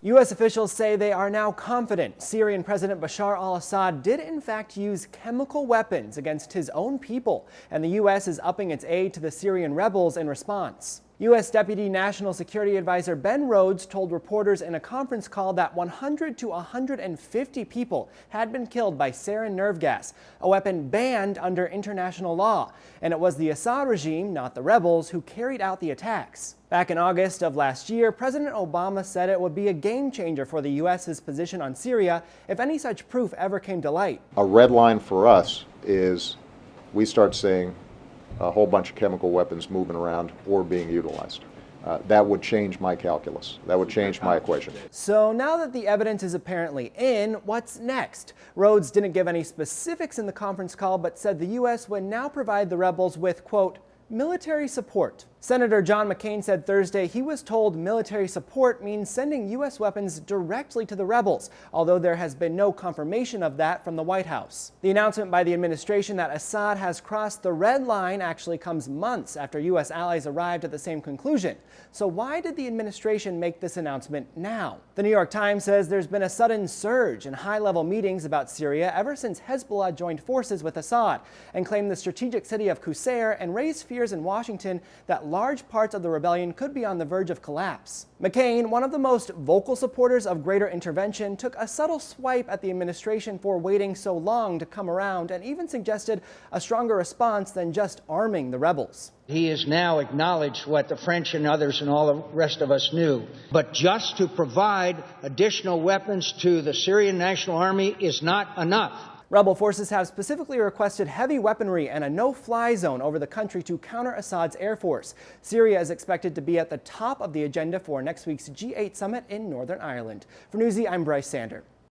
U.S. officials say they are now confident Syrian President Bashar al-Assad did in fact use chemical weapons against his own people, and the U.S. is upping its aid to the Syrian rebels in response. U.S. Deputy National Security Advisor Ben Rhodes told reporters in a conference call that 100 to 150 people had been killed by sarin nerve gas, a weapon banned under international law. And it was the Assad regime, not the rebels, who carried out the attacks. Back in August of last year, President Obama said it would be a game changer for the U.S.'s position on Syria if any such proof ever came to light. A red line for us is we start seeing a whole bunch of chemical weapons moving around or being utilized. That would change my calculus. That would change my equation. So now that the evidence is apparently in, what's next? Rhodes didn't give any specifics in the conference call, but said the U.S. would now provide the rebels with, quote, military support. Senator John McCain said Thursday he was told military support means sending U.S. weapons directly to the rebels, although there has been no confirmation of that from the White House. The announcement by the administration that Assad has crossed the red line actually comes months after U.S. allies arrived at the same conclusion. So why did the administration make this announcement now? The New York Times says there's been a sudden surge in high-level meetings about Syria ever since Hezbollah joined forces with Assad and claimed the strategic city of Qusair and raised fears in Washington that large parts of the rebellion could be on the verge of collapse. McCain, one of the most vocal supporters of greater intervention, took a subtle swipe at the administration for waiting so long to come around and even suggested a stronger response than just arming the rebels. He has now acknowledged what the French and others and all the rest of us knew. But just to provide additional weapons to the Syrian National Army is not enough. Rebel forces have specifically requested heavy weaponry and a no-fly zone over the country to counter Assad's air force. Syria is expected to be at the top of the agenda for next week's G8 summit in Northern Ireland. For Newsy, I'm Bryce Sander.